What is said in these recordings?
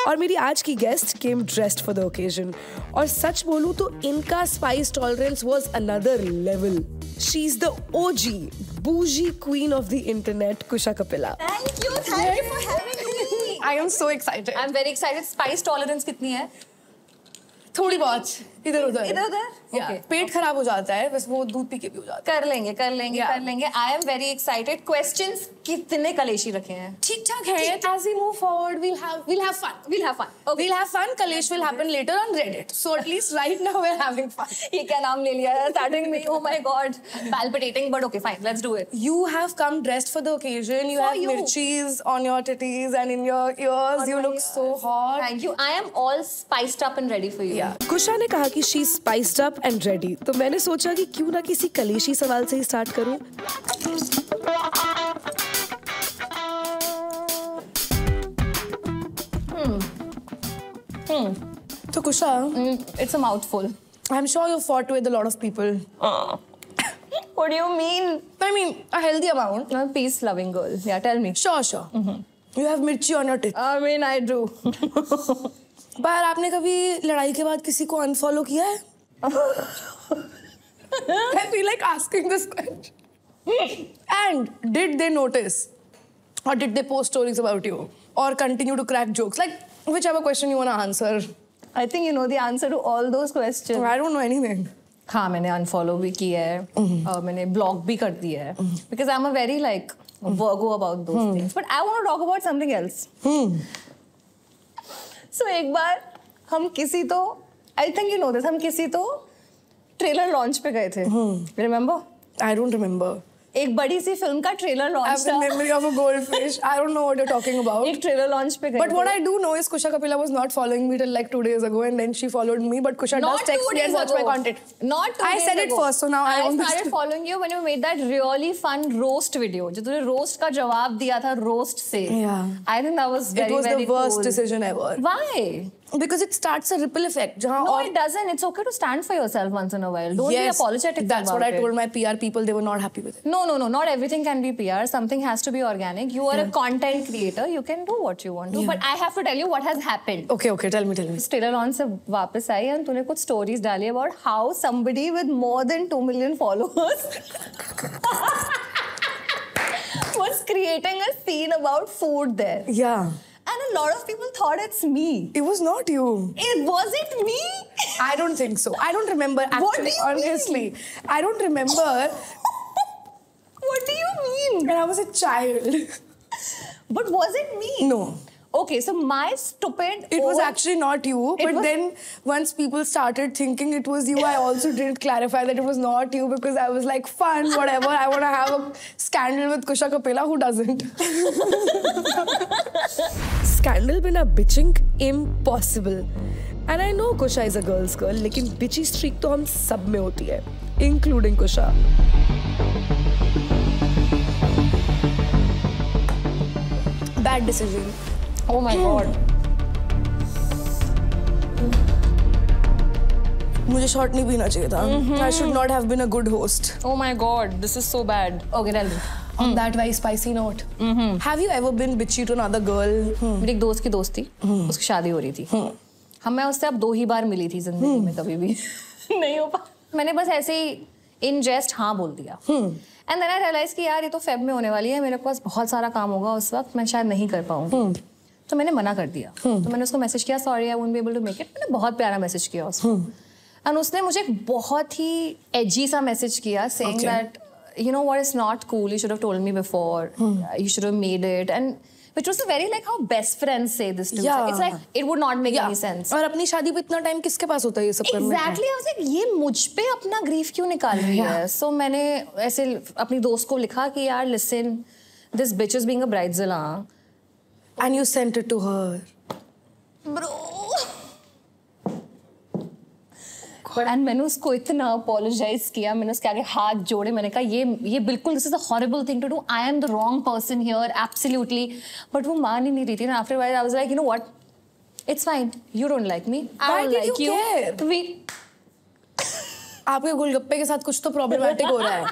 और मेरी आज की guest came dressed for the occasion और सच बोलूं तो इनका spice tolerance was another level. She is the OG bougie queen of the internet, Kusha Kapila. Thank you for having me. I am so excited. I'm very excited. Spice tolerance कितनी है? थोड़ी बहुत इधर उधर. इधर उधर? Okay. पेट खराब हो जाता है, बस वो दूध पी के भी हो जाता है. कर लेंगे. I am very excited. Questions कितने कलेशी रखे हैं? ठीक ठाक है. As we move forward, we'll have fun. Okay. We'll have fun. Kalesh will happen later on Reddit. So at least right now we're having fun. ये क्या नाम ले लिया है? Starting me. Oh my God. Palpitating, but okay, fine. Let's do it. You have come dressed for the occasion. You have mirchis on your titties and in your ears. You look so hot. Thank you. I am all spiced up and ready for you. Yeah. Kusha ने कहा कि she's spiced up and ready. तो मैंने सोचा कि क्यों ना किसी कलेशी सवाल से ही स्टार्ट करूं. तो कुशा, it's a mouthful. I'm sure you fought with a lot of people. What do you mean? I mean, a healthy amount. I'm a peace-loving girl. Yeah, tell me. Sure. You have mirchi on your tits. I mean, I do. पर आपने कभी लड़ाई के बाद किसी को unfollow किया है? I feel like asking this question. And did they notice? Or did they post stories about you? Or continue to crack jokes? Like, whichever question you want to answer. I think you know the answer to all those questions. I don't know anything. हाँ, मैंने unfollow भी किया है, मैंने block भी कर दिया है. Because I'm a very like Virgo about those things. But I want to talk about something else. So एक बार हम किसी तो, I think you know this, हम किसी तो ट्रेलर लॉन्च पे गए थे. Remember? I don't remember. एक बड़ी सी फिल्म का ट्रेलर लॉन्च था. I have the memory of a goldfish. I don't know what you're talking about. एक ट्रेलर लॉन्च पे गए. But what I do know is Kusha Kapila was not following me till like 2 days ago, and then she followed me. But Kusha does text me and watch my content. Not 2 days ago. I said it first, so now I started following you when you made that really fun roast video. जो तूने roast का जवाब दिया था roast से. Yeah. I think that was very, it was very the worst cool. decision ever. Why? Because it starts a ripple effect. No, it doesn't. It's okay to stand for yourself once in a while. Don't be apologetic. That's what I told my PR people. They were not happy with it. No. Not everything can be PR. Something has to be organic. You are a content creator. You can do what you want to. But I have to tell you what has happened. Okay. Tell me. Trailer launch से वापस आई and तूने कुछ stories डाली about how somebody with more than 2 million followers was creating a scene about food there. Yeah. And a lot of people thought it's me. It was not you. Was it me? I don't think so. I don't remember actually. What do you honestly, mean? I don't remember. What do you mean? When I was a child. But was it me? No. Okay, so my stupid... It was actually not you. But then once people started thinking it was you, I also didn't clarify that it was not you because I was like, fun, whatever. I want to have a scandal with Kusha Kapila. Who doesn't? Scandal bina bitching? Impossible. And I know Kusha is a girl's girl, लेकिन bitchy streak तो हम सब में होती है, including Kusha. Bad decision. Oh my God. मुझे shot नहीं पीना चाहिए था. I should not have been a good host. Oh my God, this is so bad. Okay, tell me. On that very spicy note, have you ever been bitchy to another girl? मेरी एक दोस्त की दोस्त थी, उसकी शादी हो रही थी. मैं उससे अब 2 ही बार मिली थी जिंदगी में, कभी भी नहीं हो पा. मैंने बस ऐसे ही in jest हाँ बोल दिया. And then I realized कि यार ये तो फेब में होने वाली है, मेरे पास बहुत सारा काम होगा उस वक्त, मैं शायद नहीं कर पाऊंगी. तो मैंने मना कर दिया. तो मैंने उसको मैसेज किया, sorry I won't be able to make it. मैंने बहुत प्यारा मैसेज किया उसको. एंड उसने मुझे एक बहुत ही एजी सा मैसेज किया saying that you know what, it's not cool, you should have told me before, you should have made it, and which was a very like how best friends say this to each other. It's like it would not make any sense. और अपनी शादी पे इतना time किसके पास होता है ये सब करने का? Exactly, I was like ये मुझ पे अपना ग्रीफ क्यों निकाल रही है? So मैंने ऐसे अपनी दोस्त को लिखा कि यार listen, this bitch is being a bridezilla. And you sent it to her. Bro. And मैंने उसको इतना apologize किया, मैंने उसके आगे हाथ जोड़े, मैंने कहा ये बिल्कुल this is a horrible thing to do, I am the wrong person here, absolutely. But वो मान ही नहीं रही थी ना. After a while I was like, you know what, it's fine, you don't like me, I don't like you. Why did you care? आपके गोलगप्पे के साथ कुछ तो problematic हो रहा है.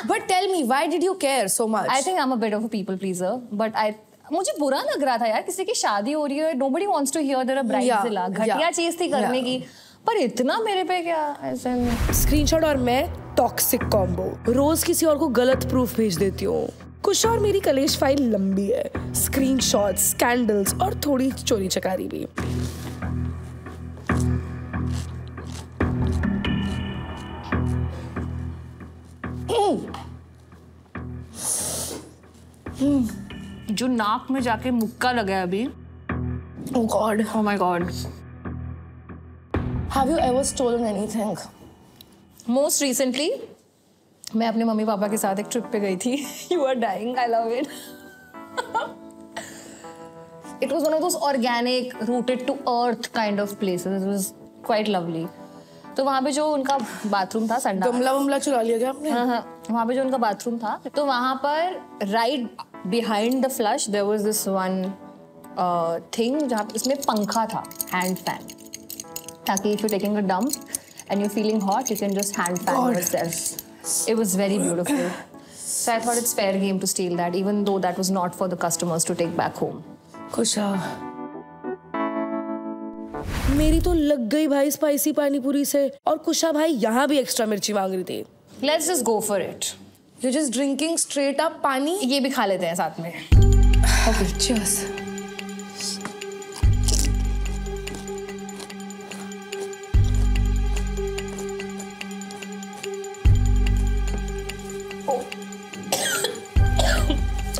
But tell me, why did you care so much? I think I'm a bit of a people pleaser, but मुझे बुरा लग रहा था यार, किसी की शादी हो रही है, nobody wants to hear that a bridezilla, घटिया चीज थी करने की, पर इतना मेरे पे क्या ऐसे। स्क्रीनशॉट और मैं टॉक्सिक कॉम्बो, रोज किसी और को गलत प्रूफ भेज देती हूँ। कुछ और मेरी कलेश फाइल लंबी है, स्क्रीनशॉट्स, स्कैंडल्स और थोड़ी चोरी चकारी भी। जो नाक में जाके मुक्का लगा है अभी। Oh God. Oh my God. Have you ever stolen anything? Most recently, मैं अपने मम्मी पापा के साथ एक ट्रिप पे गई थी। You are dying. I love it. It was one of those organic, rooted to earth kind of places. It was quite lovely. तो वहाँ पे जो उनका बाथरूम था, संडा गमला चुरा लिया क्या आपने? हाँ, वहाँ पे जो उनका बाथरूम था, तो वहाँ पर right behind the flush there was this one thing जहाँ पे इसमें पंखा था, hand fan, ताकि if you're taking a dump and you're feeling hot, you can just hand fan yourself. It was very beautiful. So I thought it's fair game to steal that, even though that was not for the customers to take back home. कुशा, मेरी तो लग गई भाई spicy panipuri से, और कुशा भाई यहाँ भी एक्स्ट्रा मिर्ची मांग रही थी। Let's just go for it. You're just drinking straight up पानी? ये भी खा लेते हैं साथ में। Okay, cheers.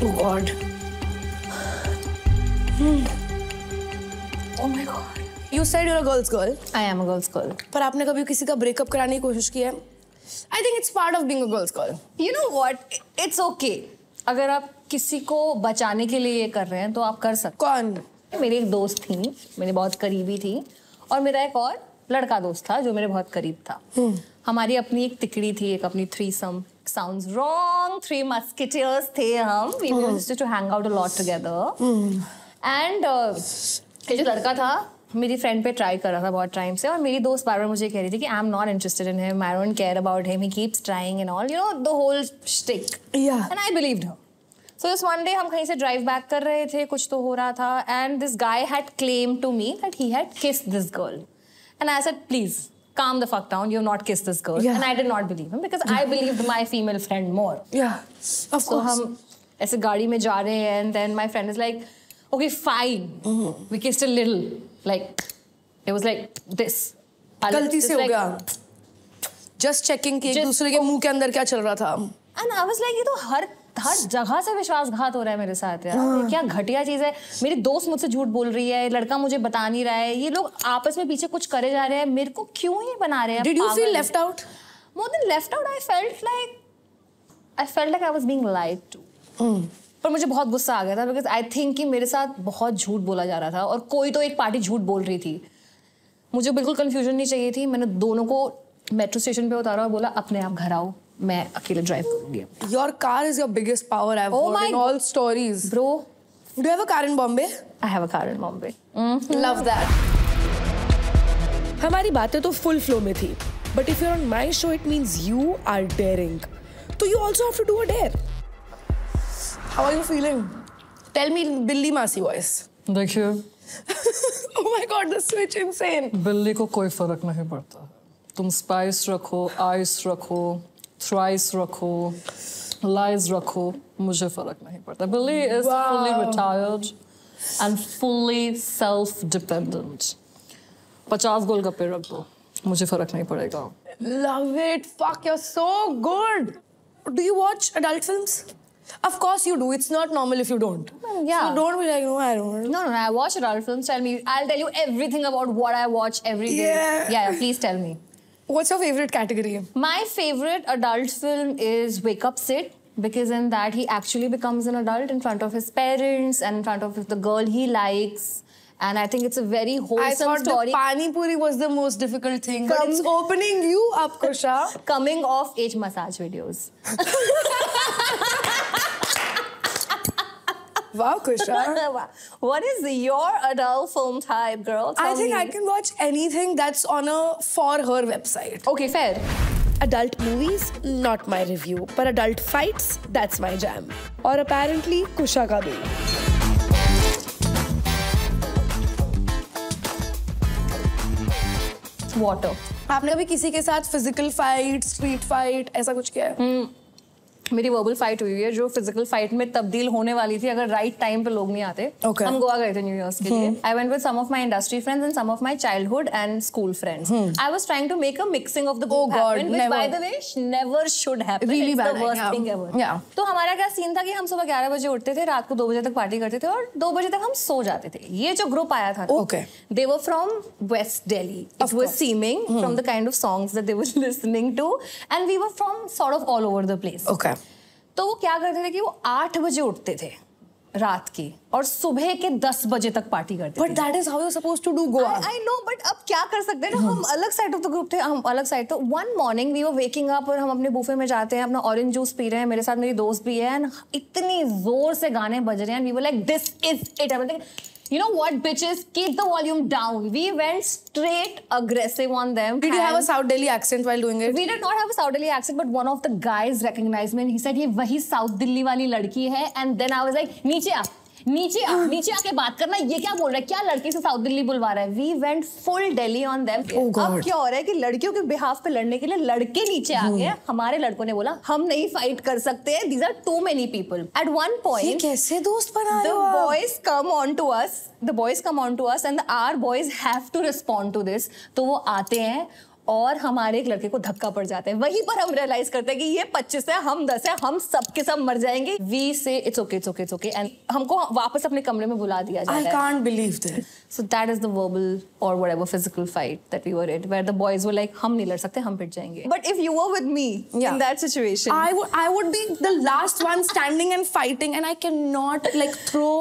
Oh God. Oh my God. You said you're a girl's girl. I am a girl's girl. पर आपने कभी किसी का ब्रेकअप कराने की कोशिश की है? I think it's part of being a girl's girl. You know what? It's okay. अगर आप किसी को बचाने के लिए ये कर रहे हैं तो आप कर सकते। कौन? मेरी एक दोस्त थी, मेरी बहुत करीबी थी, और मेरा एक और लड़का दोस्त था जो मेरे बहुत करीब था। हमारी अपनी एक तिकड़ी थी, एक अपनी threesome. Sounds wrong. 3 musketeers थे हम. We used to hang out a lot together. And ये जो लड़का था मेरी फ्रेंड पे ट्राई कर रहा था बहुत टाइम से, और मेरी दोस्त बार बार मुझे कह रही थी कि I am not interested in him, I don't care about him, he keeps trying and all, you know the whole stick. And I believed her. So this one day हम कहीं से ड्राइव बैक कर रहे थे, कुछ तो हो रहा था, and this guy had claim to me that he had kissed this girl, and I said please calm the fuck down, you have not kissed this girl. And I did not believe him because I believed my female friend more. Of course. So हम ऐसे गाड़ी में जा रहे हैं, and then my friend is like, okay, fine. We kissed a little. Like, it was like this. गलती से हो गया. Just checking कि एक दूसरे के मुंह के अंदर क्या चल रहा था. And I was like, ये तो हर जगह से विश्वासघात हो रहा है मेरे साथ यार। ये क्या घटिया चीज है। मेरी दोस्त मुझसे झूठ बोल रही है, लड़का मुझे बता नहीं रहा है, ये लोग आपस में पीछे कुछ करे जा रहे हैं, मेरे को क्यों ये बना रहे हैं? Did you feel left out? More than left out, I felt like I was being lied to. पर मुझे बहुत गुस्सा आ गया था because I think कि मेरे साथ बहुत झूठ बोला जा रहा था, और कोई तो एक पार्टी झूठ बोल रही थी। मुझे बिल्कुल कंफ्यूजन नहीं चाहिए थी। मैंने दोनों को मेट्रो स्टेशन पे उतारा और बोला अपने आप घर आओ, मैं अकेले ड्राइव करूंगी। Your car is your biggest power I've heard in all stories. Bro, do you have a car in Bombay? I have a car in Bombay. Love that. हमारी बातें तो full flow में थी, but if you're on my show, it means you are daring. So you also have to do a dare. How are you feeling? Tell me बिल्ली मासी voice. देखिए, oh my God, the switch insane. बिल्ली को कोई फर्क नहीं पड़ता। तुम स्पाइस रखो, आइस रखो, थ्राइस रखो, लाइज रखो, मुझे फर्क नहीं पड़ता। बिल्ली is fully retired and fully self-dependent. 50 गोलगप्पे रख दो, मुझे फर्क नहीं पड़ेगा। Love it. Fuck, you're so good. Do you watch adult films? Of course you do. It's not normal if you don't. Yeah. So don't be like, no, I don't. No, I watch adult films. I'll tell you everything about what I watch every day. Yeah, please tell me. What's your favorite category? My favorite adult film is Wake Up Sid, because in that he actually becomes an adult in front of his parents and in front of the girl he likes. And I think it's a very wholesome story. I thought the Pani Puri was the most difficult thing. But it's opening you up, Kusha. Coming off age massage videos. Wow, Kusha. What is your adult film type, girl? I think I can watch anything that's on a For Her website. Okay, fair. Adult movies, not my review. But adult fights, that's my jam. Or apparently, Kusha ka bhi. Water. आपने कभी किसी के साथ physical fight, street fight ऐसा कुछ किया है? मेरी वर्बल फाइट हुई है जो फिजिकल फाइट में तब्दील होने वाली थी अगर राइट टाइम पे लोग नहीं आते। Okay. हम गोवा गए थे न्यू ईयर्स के लिए। I went with some of my industry friends and some of my childhood and school friends. I was trying to make a mixing of the group happen which by the way never should happen. Really bad, the worst thing ever. तो हमारा क्या scene था कि हम सुबह 11 बजे उठते थे, रात को 2 बजे तक पार्टी करते थे और 2 बजे तक हम सो जाते थे। ये जो ग्रुप आया था, they were from west Delhi. It was seeming from the kind of songs that they were listening to and we were from sort of all over the place. तो वो क्या करते थे कि वो 8 बजे उठते थे रात की और सुबह के 10 बजे तक पार्टी करते थे। But that is how you're supposed to do Goa. I know, but अब क्या कर सकते हैं ना, हम अलग साइड ऑफ द ग्रुप थे, हम अलग साइड। तो one morning we were waking up और हम अपने बुफे में जाते हैं, अपना ऑरेंज जूस पी रहे हैं, मेरे साथ मेरी दोस्त भी है, एंड इतनी जोर से गाने बज रहे हैं, we were like this is it. You know what, bitches? Keep the volume down. We went straight aggressive on them. Did you have a South Delhi accent while doing it? We did not have a South Delhi accent, but one of the guys recognized me and he said, "ये वही South Delhi वाली लड़की है." And then I was like, नीचे आ, नीचे आके बात करना, ये क्या बोल रहा है, क्या लड़की से साउथ दिल्ली बुलवा रहा है। We went full Delhi on them. अब क्या हो रहा है कि लड़कियों के बिहाफ पे लड़ने के लिए लड़के नीचे आ गए। हमारे लड़कों ने बोला हम नहीं फाइट कर सकते हैं, these are too many people. At one point कैसे दोस्त बनाए हो? The boys come on to us and our boys have to respond to this। तो वो आते हैं और हमारे एक लड़के को धक्का पड़ जाता है। वहीं पर हम रियलाइज करते हैं कि ये 25 है, हम 10 है, हम सब के सब मर जाएंगे। वी से इट्स ओके एंड हमको वापस अपने कमरे में बुला दिया जाता है। I can't believe that. So that is the verbal or whatever physical fight that we were in, where the boys were like, हम नहीं लड़ सकते, हम पिट जाएंगे। But if you were with me in that situation, I would be the last one standing and fighting, and I cannot like throw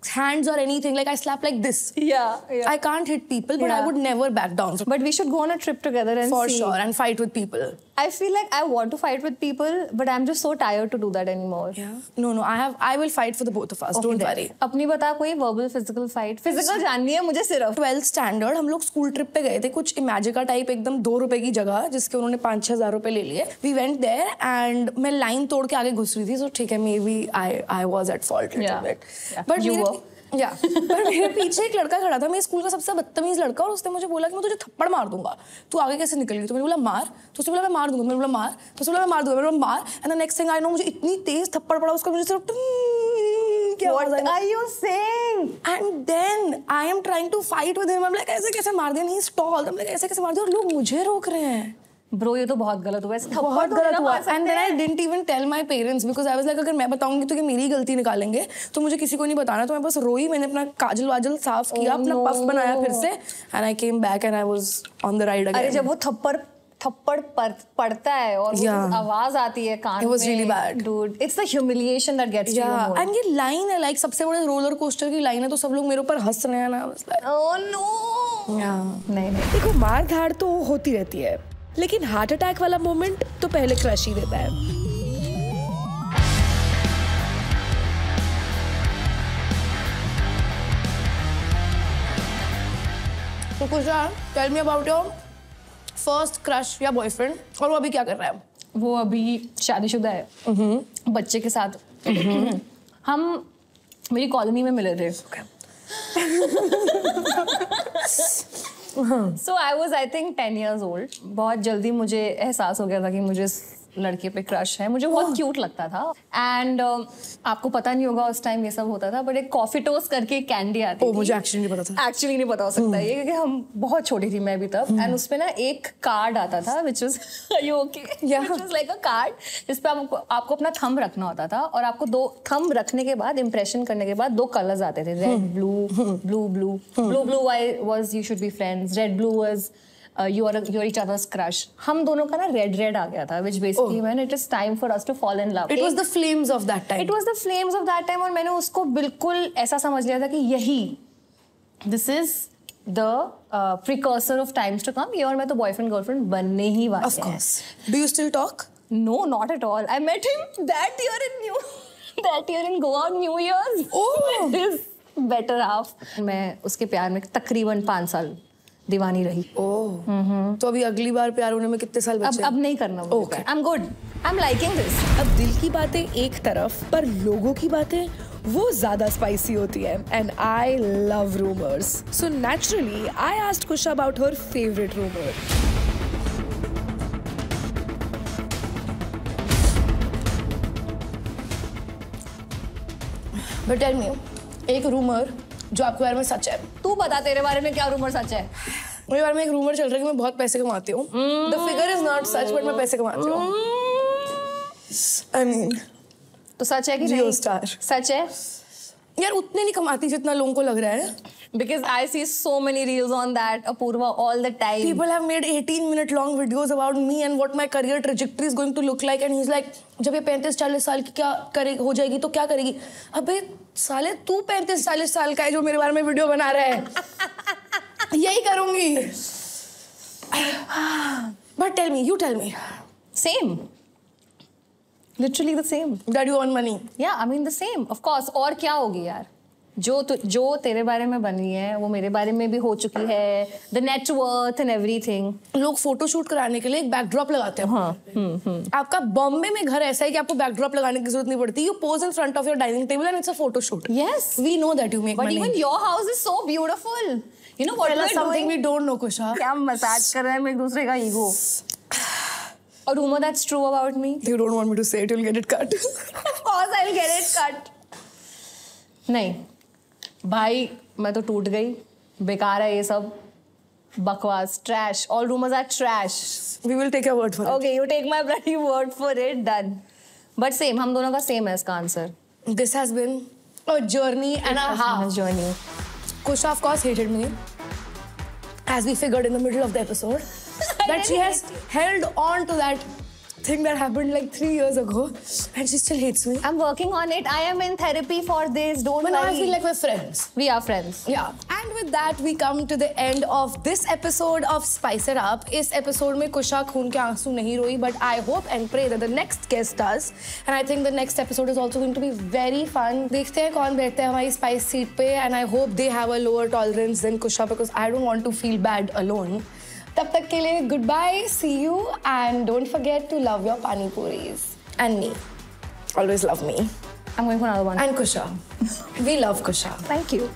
hands or anything. Like I slap like this. Yeah. I can't hit people, but I would never back down. But we should go on a trip together and for see. sure, and fight with people. I feel like I want to fight with people, but I'm just so tired to do that anymore. Yeah. No. I will fight for the both of us. Don't worry. अपनी बता कोई verbal physical fight. Physical जाननी है मुझे सिर्फ। 12th standard हम लोग school trip पे गए थे, कुछ इमेजिका टाइप एकदम 2 रुपए की जगह, जिसके उन्होंने 5-6 हज़ार रुपए ले लिए। We went there and मैं लाइन तोड़ के आगे घुस रही थी, so ठीक है, maybe I was at fault a little bit. But you were. पर मेरे पीछे एक लड़का खड़ा था, मेरे स्कूल का सबसे बदतमीज लड़का, और उसने मुझे बोला कि मैं तुझे थप्पड़ मार दूंगा, तू आगे कैसे निकल गई? तो मैंने बोला मार, तो उसने बोला मैं मार दूंगा, मैंने बोला मार, तो उसने बोला मैं मार दूंगा, मैंने बोला मार, and the next thing I know मुझे इतनी तेज थप्पड़ पड़ा उसका, मुझे सिर्फ क्या What are you saying? And then I am trying to fight with him. I'm like ऐसे कैसे मार दिया? नहीं stall. I'm like ऐसे कैसे मार दिया? और लोग मुझे रोक रहे हैं। Bro, ये तो बहुत गलत हुआ। बहुत गलत हुआ। And then I didn't even tell my parents because I was like अगर मैं बताऊंगी तो ये मेरी गलती निकालेंगे, तो मुझे किसी को नहीं बताना। तो मैं बस रोई, मैंने अपना काजल वाजल साफ किया, अपना पफ बनाया फिर से, and I came back and I was on the ride again. अरे जब वो थप्पड़ पड़ता है और आवाज आती है कान में, it was really bad. Dude, it's the humiliation that gets you more. And ये लाइन है like सबसे बड़े रोलर कोस्टर की लाइन है, तो सब लोग मेरे ऊपर हंस रहे हैं ना, बस like oh no. नहीं देखो मार धाड़ तो होती रहती है, लेकिन हार्ट अटैक वाला मोमेंट तो पहले क्रश ही देता है। तो Kusha, tell me about your first crush या बॉयफ्रेंड, और वो अभी क्या कर रहा है? वो अभी शादीशुदा है, बच्चे के साथ। हम मेरी कॉलोनी में मिले थे। So I was I think 10 years old. बहुत जल्दी मुझे एहसास हो गया था कि मुझे लड़के पे क्रश है, मुझे बहुत क्यूट लगता था। एंड आपको पता नहीं होगा उस टाइम ये सब होता था, बट एक कॉफी टोस्ट करके कैंडी आती थी। मुझे एक्चुअली नहीं पता था। एक्चुअली नहीं पता हो सकता ये, क्योंकि हम बहुत छोटी थी मैं भी तब। एंड उसपे ना एक कार्ड आता था which was you okay? Which was like a card जिसपे आपको अपना थंब रखना होता था, और आपको 2 थंब रखने के बाद, इम्प्रेशन करने के बाद 2 कलर्स आते थे, red blue, blue was you should be friends, red blue was you're each other's crush. हम दोनों का ना red आ गया था, which basically meant it is time for us to fall in love. It was the flames of that time. It was the flames of that time, और मैंने उसको बिल्कुल ऐसा समझ लिया था कि यही this is the precursor of times to come. ये और मैं तो boyfriend girlfriend बनने ही वाले हैं। Of course. Do you still talk? No, not at all. I met him that year in Goa on New Year's. Oh. His better half. मैं उसके प्यार में तकरीबन 5 साल दीवानी रही। तो अभी अगली बार प्यार होने में कितने साल बचे? अब नहीं करना मुझे। I'm good. I'm liking this. अब दिल की बातें एक तरफ, पर लोगों की बातें वो ज़्यादा spicy होती है. And I love rumors. So naturally, I asked Kusha about her favorite rumor. But tell me, एक rumor जो आपके बारे में सच है. तू बता तेरे बारे में क्या रूमर सच है? मेरे बारे में एक रूमर चल रहा है कि मैं बहुत पैसे कमाती हूँ. The figure is not such, but मैं पैसे कमाती हूँ. I mean, तो सच है कि Jio नहीं? Star. सच है? यार उतने नहीं कमाती जितना लोगों को लग रहा है. Because I see so many reels on that, Apurva, all the time. People have made 18-minute long videos about me and what my career trajectory is going to look like, and he's like, जब ये 35-40 साल की क्या करे हो जाएगी तो क्या करेगी? अबे साले तू 35-40 साल का है जो मेरे बारे में वीडियो बना रहा है. यही करूंगी. But tell me, you tell me. Same. Literally the same. That you earn money. Yeah, I mean the same. Of course. और क्या होगी यार? जो तेरे बारे में बनी है वो मेरे बारे में भी हो चुकी है. The net worth and everything. लोग फोटो शूट कराने के लिए एक बैकड्रॉप लगाते हैं. हाँ. आपका बॉम्बे में घर ऐसा है कि आपको बैकड्रॉप लगाने की जरूरत नहीं पड़ती. You pose in front of your dining table and it's a photo shoot. Yes. We know that you make But money. even your house is so beautiful. You know what Tell us we're something doing? we don't know, Kusha. क्या massage कर रहे हैं हम एक दूसरे का ego. A rumor that's true about me. You don't want me to say it, you'll get it cut. Of course I'll get it cut. नहीं भाई मैं तो टूट गई. बेकार है ये सब. बकवास. Trash. All rumors are trash. We will take your word for it. Okay, you take my bloody word for it. Done. But same. हम दोनों का same है इसका answer. This has been a journey and a half. Journey. Kusha, of course, hated me. As we figured in the middle of the episode. That she has held on to that thing that happened like 3 years ago. And she still hates me. I'm working on it. I am in therapy for this. Don't But now I worry. feel like we're friends. We are friends. Yeah. And with that, we come to the end of this episode of Spice It Up. इस episode में Kusha खून के आंसू नहीं रोई, but I hope and pray that the next guest does. And I think the next episode is also going to be very fun. देखते हैं कौन बैठते हैं हमारी spice seat पे, and I hope they have a lower tolerance than Kusha because I don't want to feel bad alone. तब तक के लिए goodbye, see you, and don't forget to love your pani puris and me. Always love me. I'm going for another one. And Kusha. We love Kusha. Thank you.